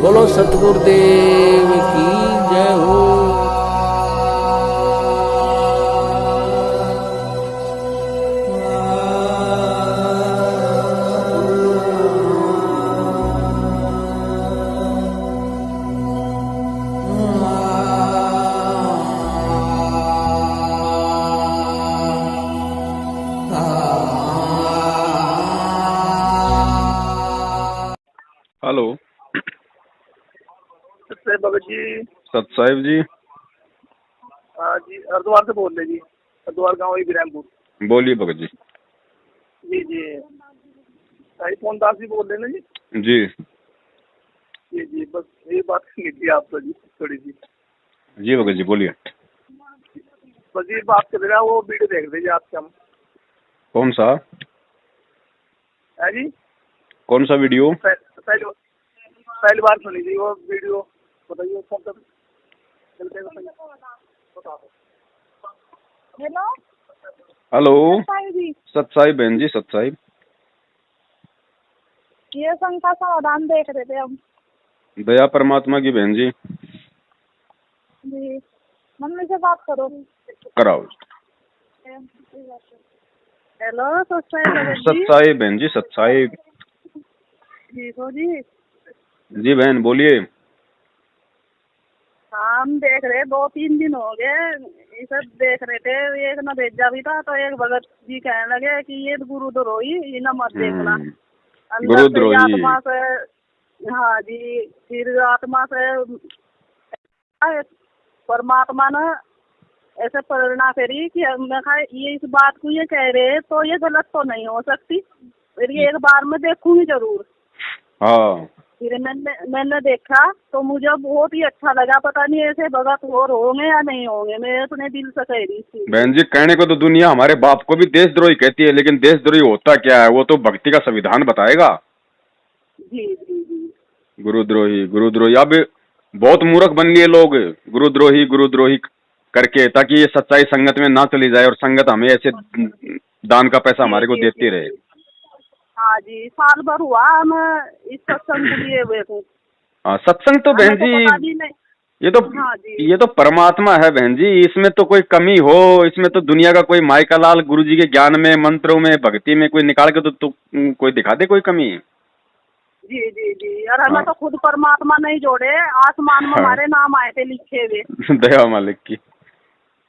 बोलो सतगुरुदेव की जय हो। हेलो भगत जी। सत साहिब जी। हाँ जी, हरिद्वार से बोल रहे जी। हरिद्वार गाँव ही बिरामपुर। बोलिए भगत जी। जी जी, भाई फोन दास जी बोल रहे ना जी। जी जी जी, बस यही बात करनी थी आपसे जी, थोड़ी सी। जी भगत जी बोलिए। बस ये बात कर रहा, वो वीडियो देख रहे जी आपके हम। कौन सा? है जी, कौन सा वीडियो? पहली बार सुनी थी वो वीडियो। बताइए कौन सा चलते हैं। हेलो हेलो जी, सत साहिब बहन जी, सत साहिब। ये शंका समाधान देख रहे थे हम। दया परमात्मा की बहन जी। जी, मम्मी से बात करो। कराओ। हेलो सत सत साहिब बहन जी, सत साहिब। जी हो जी। जी बहन बोलिए। हम देख रहे 2-3 दिन हो गए, ये सब देख रहे थे। एक ना भेजा भी था, तो एक भगत जी कहने लगे कि ये गुरुद्रोही, ये ना मत देखना। अंदर से गुरुद्रोही। आत्मा से, हाँ जी, फिर आत्मा से परमात्मा ने ऐसे प्रेरणा करी कि मैं कहा ये इस बात को ये कह रहे तो ये गलत तो नहीं हो सकती, फिर ये एक बार में देखूंगी जरूर। हाँ फिर मैंने देखा तो मुझे बहुत ही अच्छा लगा। पता नहीं ऐसे भगत और होंगे या नहीं होंगे, मैं अपने दिल से कह रही थी। बहन जी, कहने को तो दुनिया हमारे बाप को भी देशद्रोही कहती है, लेकिन देशद्रोही होता क्या है वो तो भक्ति का संविधान बताएगा। जी जी जी। गुरुद्रोही गुरुद्रोही, अब बहुत मूर्ख बन लिए लोग गुरुद्रोही गुरुद्रोही करके, ताकि ये सच्चाई संगत में ना चली जाए और संगत हमें ऐसे दान का पैसा जी हमारे को जी देती जी। रहे। हाँ जी, साल भर हुआ हम इस सत्संग को लिए हुए थे। हाँ, सत्संग तो बहन हमें तो पता जी भी नहीं। ये तो हाँ जी ये तो परमात्मा है बहन जी, इसमें तो कोई कमी हो, इसमें तो दुनिया का कोई माइका लाल गुरु जी के ज्ञान में, मंत्रों में, भक्ति में कोई निकाल के तो कोई दिखा दे कोई कमी। जी जी जी, और हमें हाँ तो खुद परमात्मा नहीं जोड़े, आसमान में हाँ। हमारे नाम आए थे लिखे हुए। दया मालिक की।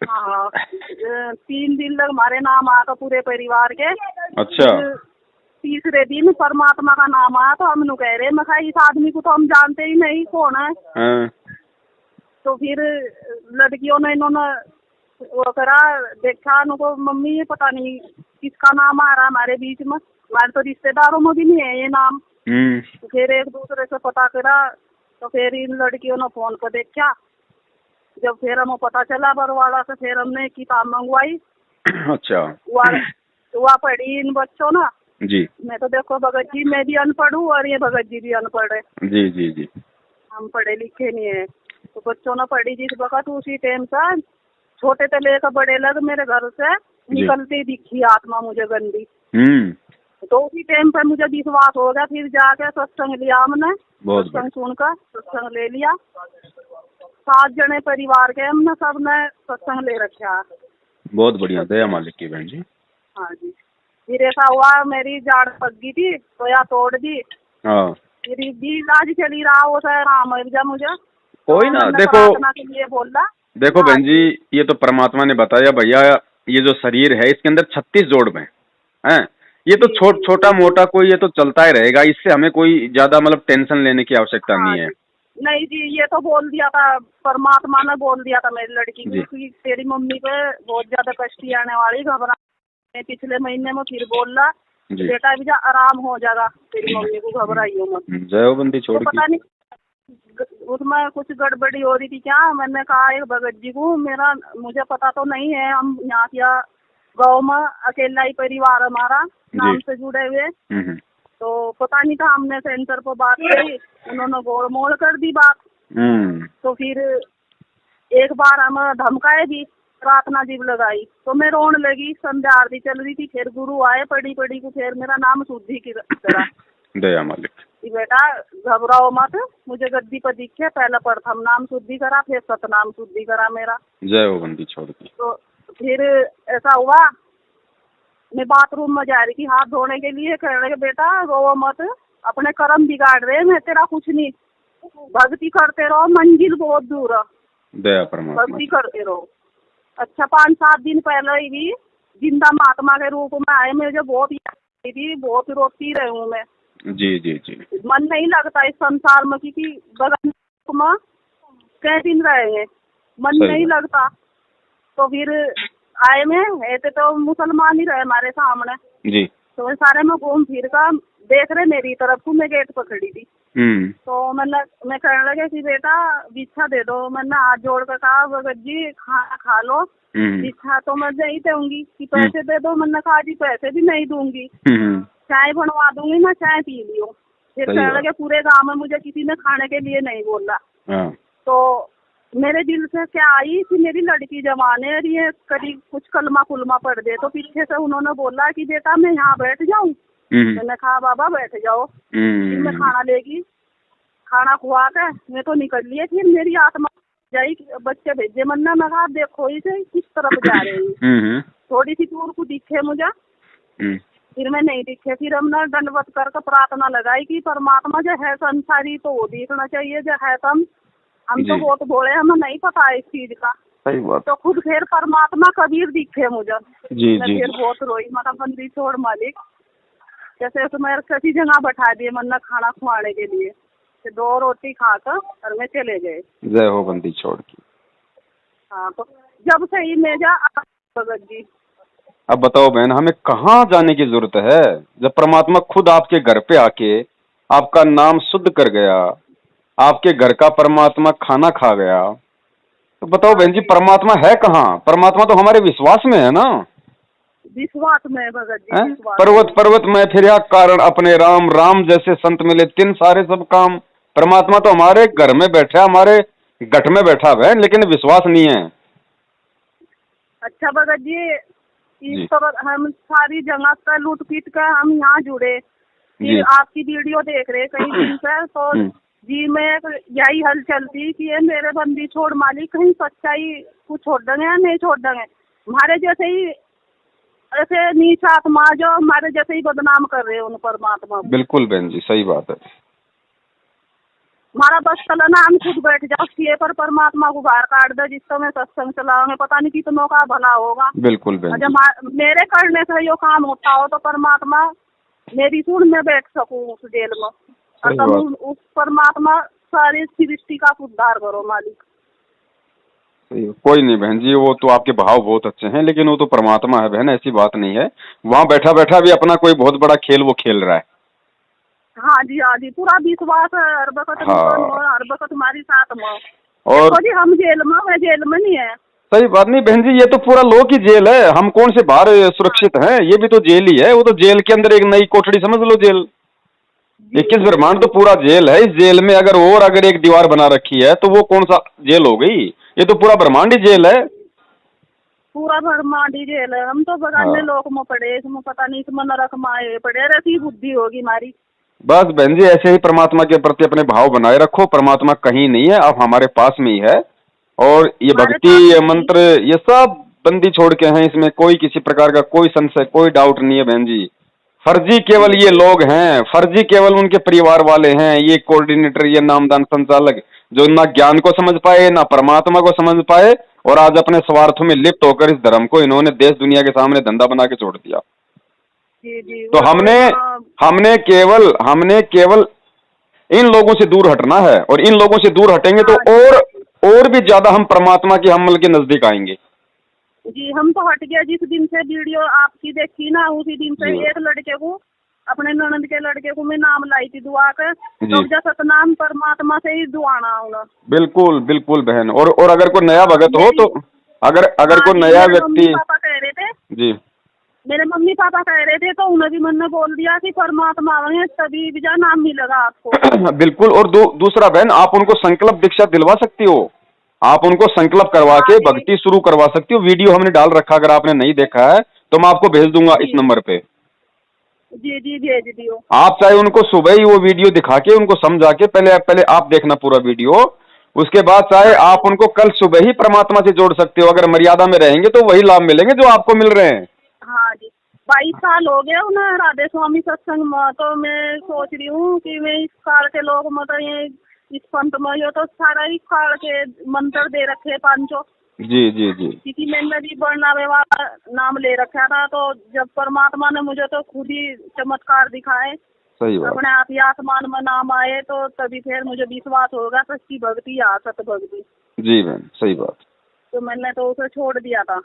हाँ, 3 दिन तक हमारे नाम आया था पूरे परिवार के। अच्छा। फिर तीसरे दिन परमात्मा का नाम आया तो हम कह रहे, मैं कहा इस आदमी को तो हम जानते ही नहीं कौन है। हाँ। तो फिर लड़कियों ने इन्होंने वो करा, देखा उनको, मम्मी ये पता नहीं किसका नाम आ रहा हमारे बीच में, हमारे तो रिश्तेदारों में भी नहीं है ये नाम। तो फिर एक दूसरे से पता करा, तो फिर इन लड़कियों ने फोन पर देखा। जब फिर हमें पता चला बरवाड़ा से, फिर हमने किताब मंगवाई। अच्छा। वह पढ़ी इन बच्चों ना। जी मैं तो देखो भगत जी, मैं भी अनपढ़ हूँ और ये भगत जी भी अनपढ़ है। जी जी जी। हम पढ़े लिखे नहीं है। तो बच्चों ने पढ़ी जिस वक्त, उसी टाइम से छोटे से लेकर बड़े लग मेरे घर से निकलती दिखी आत्मा मुझे गंदी। तो उसी टाइम पर मुझे विश्वास हो गया। फिर जाके सत्संग लिया हमने, सत्संग सुनकर सत्संग ले लिया। 7 जने परिवार के हमने सबने सत्संग ले रखा। बहुत बढ़िया, दया मालिक की बहन जी। हाँ जी। फिर ऐसा हुआ, मेरी जाड़ पक गई थी तो या तोड़ दी। हाँ फिर भी इलाज चली रहा, वो सर आराम हो गया मुझे। कोई ना, हमने देखो प्रार्थना के लिए बोला। देखो बहन जी, ये तो परमात्मा ने बताया भैया, ये जो शरीर है इसके अंदर 36 जोड़ में हैं, ये तो छोटा मोटा कोई ये तो चलता ही रहेगा, इससे हमें कोई ज्यादा मतलब टेंशन लेने की आवश्यकता हाँ नहीं है। जी। नहीं जी, ये तो बोल दिया था, परमात्मा ने बोल दिया था मेरी लड़की को कि तेरी मम्मी पे बहुत ज्यादा कष्ट आने वाली, घबरा। पिछले महीने में फिर बोल रहा बेटा भी आराम हो जाएगा, तेरी मम्मी को घबराइयो मत। जय बंदी छोड़ तो पता नहीं उसमें कुछ गड़बड़ी हो रही थी क्या। मैंने कहा एक भगत जी को, मुझे पता तो नहीं है, हम यहाँ क्या गाँव में अकेला ही परिवार हमारा नाम से जुड़े हुए। तो पता नहीं था, हमने सेंटर पर बात की, उन्होंने गोड़ मोड़ कर दी बात। तो फिर एक बार हम धमकाए भी, प्रार्थना जीव लगाई तो मैं रोने लगी। संध्या आरती चल रही थी, फिर गुरु आए, पढ़ी को फिर मेरा नाम शुद्धि की तरह। दया मालिक। कि बेटा घबराओ मत, मुझे गद्दी पर दिखे, पहले प्रथम नाम शुद्धि करा, फिर सतनाम शुद्धि करा मेरा। जय हो बंदी छोड़ की। तो फिर ऐसा हुआ, मैं बाथरूम में जा रही थी हाथ धोने के लिए, कह रहे बेटा रो मत, अपने कर्म बिगाड़ रहे, मैं तेरा कुछ नहीं, भक्ति करते रहो, मंजिल बहुत दूर है, दया परमात्मा। भक्ति करते रहो। अच्छा 5-7 दिन पहले ही जिंदा महात्मा के रूप में आए, मुझे बहुत याद आई थी, बहुत रोती रही हूँ मैं। जी जी जी। मन नहीं लगता इस संसार में, क्योंकि बगल में कई दिन रहेंगे, मन नहीं लगता। तो फिर आए में ऐसे तो मुसलमान ही रहे हमारे सामने जी। तो सारे में घूम फिर कर देख रहे मेरी तरफ को, मैं गेट पर खड़ी थी। तो मैं कहने लगे कि बेटा बिछा दे दो, मैंने हाथ जोड़ कर कहा भगत जी खाना खा लो, बिछा तो मैं नहीं दूंगी, कि पैसे दे दो, मैंने कहा जी पैसे भी नहीं दूंगी, चाय बनवा दूंगी ना, चाय पी लियो। फिर कहने लगे पूरे गांव में मुझे किसी ने खाने के लिए नहीं बोला। तो मेरे दिल से क्या आई कि मेरी लड़की जवान है, ये करीब कुछ कलमा कुलमा पढ़ दे। तो पीछे से उन्होंने बोला कि बेटा मैं यहाँ बैठ जाऊँ, मैंने कहा बाबा बैठ जाओ। फिर मैं खाना लेगी, खाना खुआ के मैं तो निकल लिए। फिर मेरी आत्मा जाई, बच्चे भेजे मन्ना, मैं कहा देखो इसे किस तरफ जा रहे हैं, थोड़ी सी दूर को दिखे मुझे, फिर मैं नहीं दिखे। फिर हमने दंडवत करके प्रार्थना लगाई कि परमात्मा जो है संसारी तो वो देखना चाहिए, जो है हम तो बहुत बोले, हमें नहीं पता इस चीज का। सही बात। तो खुद फिर परमात्मा कबीर दिखे मुझे। जी मैं जी। फिर बहुत रोई, मतलब बंदी छोड़ मालिक, जैसे तुम्हें किसी जगह बैठा दिए मन्ना खाना खुआने के लिए, तो 2 रोटी खाकर और मैं चले गए। जय हो बंदी छोड़ की। हाँ, तो जब से ही मैं जा भगत जी। अब बताओ बहन, हमें कहाँ जाने की जरूरत है, जब परमात्मा खुद आपके घर पे आके आपका नाम शुद्ध कर गया, आपके घर का परमात्मा खाना खा गया, तो बताओ बहन जी परमात्मा है कहाँ? परमात्मा तो हमारे विश्वास में है ना, विश्वास में भगत जी। पर्वत पर्वत में फिर कारण अपने राम, राम जैसे संत मिले 3 सारे सब काम। परमात्मा तो हमारे घर में बैठा, हमारे गठ में बैठा है, लेकिन विश्वास नहीं है। अच्छा भगत जी, इस तरह हम सारी जगह का लूट पीट कर हम यहाँ जुड़े, फिर आपकी वीडियो देख रहे कहीं दिन से, तो जी मैं यही हल चलती कि ये मेरे बंदी छोड़ मालिक कहीं सच्चाई को छोड़ देंगे या नहीं छोड़ देंगे। हमारे जैसे ही ऐसे नीच आत्मा जो हमारे जैसे ही बदनाम कर रहे हैं उन परमात्मा। बिल्कुल बहन जी सही बात है। हमारा बस चलना, हम खुद बैठ जाओ किए पर परमात्मा को बाहर काट दो, जिससे मैं सत्संग चलाओगे पता नहीं कितनों का भला होगा। बिल्कुल बहन। जब मेरे करने से यो काम होता हो तो परमात्मा मेरी सुन में बैठ सकूं उस जेल में, और तुम उस परमात्मा सारी सृष्टि का उद्धार करो मालिक। कोई नहीं बहन जी, वो तो आपके भाव बहुत अच्छे हैं, लेकिन वो तो परमात्मा है बहन, ऐसी बात नहीं है। वहाँ बैठा बैठा भी अपना कोई बहुत बड़ा खेल वो खेल रहा है। हाँ जी, पूरा विश्वास है हर वक्त, हर वक्त तुम्हारी साथ में। और जी हम जेल में, मैं जेल में नहीं है। सही बात नहीं बहन जी, ये तो पूरा लोक ही जेल है, हम कौन से बाहर सुरक्षित हैं, ये भी तो जेल ही है। वो तो जेल के अंदर एक नई कोठरी समझ लो जेल। 21 ब्रह्मांड तो पूरा जेल है। इस जेल में अगर एक दीवार बना रखी है तो वो कौन सा जेल हो गई? ये तो पूरा ब्रह्मांड ही जेल है। पूरा ब्रह्मांड ही जेल है। हम तो बगाने लोक में पड़े, इसमें पता नहीं इसमें नरक माए पड़े, रहती बुद्धि होगी हमारी। बस बहन जी ऐसे ही परमात्मा के प्रति अपने भाव बनाए रखो। परमात्मा कहीं नहीं है, आप हमारे पास में ही है। और ये भक्ति, ये मंत्र, ये सब बंदी छोड़ के हैं, इसमें कोई किसी प्रकार का कोई संशय, कोई डाउट नहीं है बहन जी। फर्जी केवल ये लोग हैं, फर्जी केवल उनके परिवार वाले हैं, ये कोऑर्डिनेटर, ये नामदान संचालक, जो ना ज्ञान को समझ पाए ना परमात्मा को समझ पाए, और आज अपने स्वार्थों में लिप्त होकर इस धर्म को इन्होंने देश दुनिया के सामने धंधा बना के छोड़ दिया। जी, तो हमने केवल इन लोगों से दूर हटना है, और इन लोगों से दूर हटेंगे तो और भी ज्यादा हम परमात्मा के हमल के नजदीक आएंगे। जी हम तो हट गया। जिस दिन से वीडियो आपकी देखी ना, उसी दिन से एक लड़के को, अपने ननद के लड़के को मैं नाम लाई थी दुआ कर, तो जैसा सतनाम परमात्मा से ही दुआना होगा। बिल्कुल बिल्कुल बहन। और अगर कोई नया भगत हो तो अगर कोई नया व्यक्ति, पापा कह रहे थे जी मेरे मम्मी पापा कह रहे थे, तो उन्हें भी मैंने बोल दिया कि परमात्मा आएंगे तभी भी नाम मिलेगा आपको। बिल्कुल। और दूसरा बहन, आप उनको संकल्प दीक्षा दिलवा सकती हो, आप उनको संकल्प करवा के भक्ति शुरू करवा सकती हो। वीडियो हमने डाल रखा, अगर आपने नहीं देखा है तो मैं आपको भेज दूंगा इस नंबर पे। जी जी भेज दियो। आप चाहे उनको सुबह ही वो वीडियो दिखा के उनको समझा के पहले पहले आप देखना पूरा वीडियो, उसके बाद चाहे हाँ आप जी। उनको कल सुबह ही परमात्मा से जोड़ सकते हो। अगर मर्यादा में रहेंगे तो वही लाभ मिलेंगे जो आपको मिल रहे हैं। हाँ जी, 22 साल हो गए उन्हें राधे स्वामी सत्संग में, तो मैं सोच रही हूँ कि मैं इस काल के लोग मतलब ये इस पंथ में ये तो सारा ही काल के मंत्र दे रखे हैं पांचों। जी जी जी, क्योंकि मैंने भी वर्णा व्यवहार नाम ले रखा था, तो जब परमात्मा ने मुझे तो खुद ही चमत्कार दिखाए, सही बात। अपने आप ही आसमान में नाम आए, तो तभी फिर मुझे विश्वास होगा सच्ची भक्ति या सत भक्ति। जी बहन, सही बात। तो मैंने तो उसे छोड़ दिया था।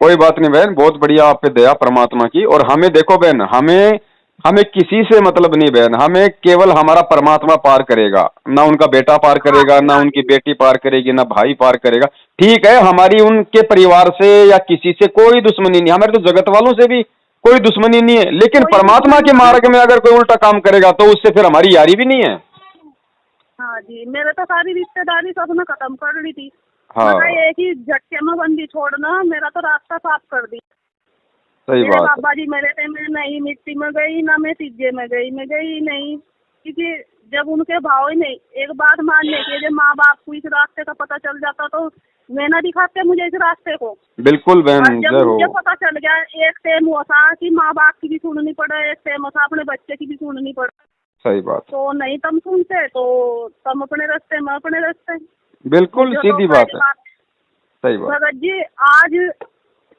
कोई बात नहीं बहन, बहुत बढ़िया आप पे दया परमात्मा की। और हमें देखो बहन, हमें हमें किसी से मतलब नहीं बहन, हमें केवल हमारा परमात्मा पार करेगा, ना उनका बेटा पार हाँ करेगा, जी, ना हाँ उनकी जी। बेटी पार करेगी, ना भाई पार करेगा। ठीक है, हमारी उनके परिवार से या किसी से कोई दुश्मनी नहीं, हमारे तो जगत वालों से भी कोई दुश्मनी नहीं है, लेकिन कोई परमात्मा दुश्मनी के नहीं मार्ग है। में अगर कोई उल्टा काम करेगा तो उससे फिर हमारी यारी भी नहीं है। हाँ जी, मेरे तो सारी रिश्तेदारी सबने खत्म कर ली थी। हाँ, मतलब एक ही झटके में बंदी छोड़ना मेरा तो रास्ता साफ कर दी। सही मेरे बात है। बाबा जी मेरे थे, मैं नहीं मिट्टी में गई ना मैं तीजे में गई, मैं गई नहीं, क्योंकि जब उनके भाव ही नहीं, एक बात मानने की जब माँ बाप को इस रास्ते का पता चल जाता तो मैं ना दिखाते मुझे इस रास्ते को। बिल्कुल और बहन, जब जय मुझे हो। पता चल गया, एक टाइम हुआ था कि माँ बाप की भी सुननी पड़े, एक टाइम था अपने बच्चे की भी सुननी पड़े, सही बात, तो नहीं तुम सुनते तो तुम अपने रास्ते में अपने रास्ते। बिल्कुल मुझे तो सीधी बात पहली है। बात सही बात। भगत जी, आज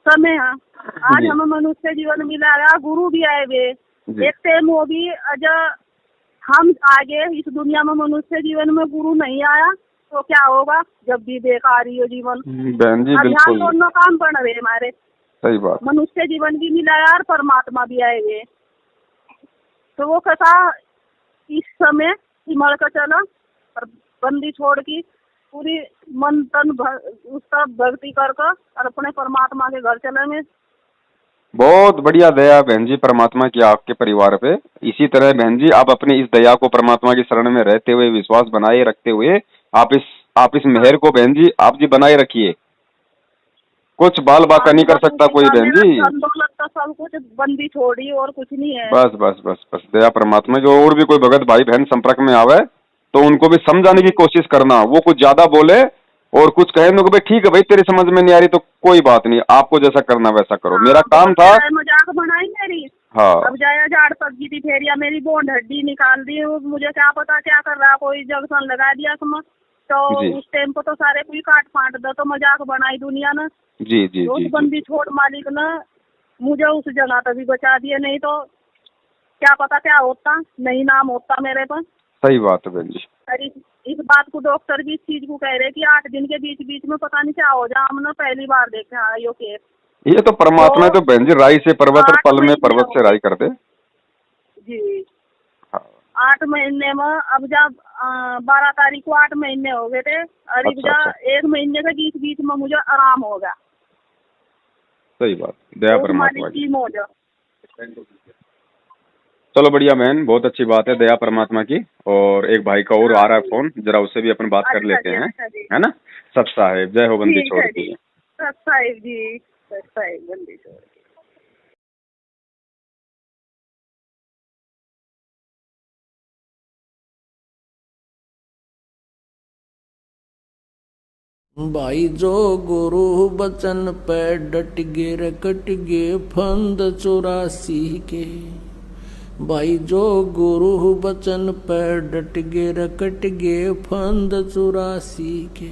समय है, आज जी हमें मनुष्य जीवन मिला है, गुरु भी आए हुए, जी, एक टाइम वो भी हम आगे इस दुनिया में मनुष्य जीवन में गुरु नहीं आया तो क्या होगा, जब भी बेकार ही हो जीवन। बहन जी अभियान बिल्कुल दोनों काम बन रहे हमारे, सही बात। मनुष्य जीवन भी मिला है और परमात्मा भी आए हुए, तो वो कथा इस समय हिमल का चला और बंदी छोड़ की पूरी मन तन उसका भक्ति कर और अपने परमात्मा के घर चले में। बहुत बढ़िया दया बहन जी परमात्मा की आपके परिवार पे। इसी तरह बहन जी आप अपनी इस दया को परमात्मा की शरण में रहते हुए, विश्वास बनाए रखते हुए, आप इस मेहर को बहन जी आप जी बनाए रखिए। कुछ बाल बाका हाँ नहीं जी, कर बस सकता उसी कोई का बहन मेरा जी। धन दौलत तो सब कुछ बंदी छोड़ी और कुछ नहीं है। बस बस बस बस दया परमात्मा। जो और भी कोई भगत भाई बहन संपर्क में आवे तो उनको भी समझाने की जी कोशिश करना। वो कुछ ज्यादा बोले और कुछ कहे उनको, भाई ठीक है भाई तेरी समझ में नहीं आ रही तो कोई बात नहीं, आपको जैसा करना वैसा करो। मेरा हाँ, काम बोलते था। रहे, मजाक बनाई मेरी। हाँ अब जाया झाड़ पक गई थी फेरिया, मेरी बोंड हड्डी निकाल दी, वो मुझे क्या पता क्या कर रहा, कोई जंक्शन लगा दिया तुम तो जी उस टाइम को तो सारे कोई काट फाट दो, तो मजाक बनाई दुनिया ने। जी जी उस जी जी, बंदी छोड़ मालिक ने मुझे उस जगह तक भी बचा दिया, नहीं तो क्या पता क्या होता, नहीं नाम होता मेरे पर। सही बात है बहन जी। और इस बात को डॉक्टर भी इस चीज को कह रहे कि 8 दिन के बीच बीच में पता नहीं क्या हो जाए, हमने पहली बार देखा है यो केस। ये तो परमात्मा है, तो तो बहन जी राई से पर्वत और 8 पल में महीने पर्वत हो से गए राई कर दे। जी, हाँ, 8 महीने में अब जब 12 तारीख को 8 महीने हो गए थे, और अब अच्छा जा अच्छा, 1 महीने के बीच बीच में मुझे आराम हो गया। सही बात, दया तो उस परमात्मा मालिक की। की मौज। चलो बढ़िया बहन, बहुत अच्छी बात है, दया परमात्मा की। और एक भाई का और हाँ आ रहा है जी, फोन, जरा उससे भी अपन बात कर अच्छा लेते जी, हैं, अच्छा जी, है ना। सत साहेब, जय हो बंदी ठीक छोड़ है जी, की। सत साहिब जी, सत साहिब बंदी छोड़। भाई जो गुरु बचन पे डट गे रे कट गे फंद 84 के। भाई जो गुरु बचन पे डट गे रे कट गे फंद 84 के।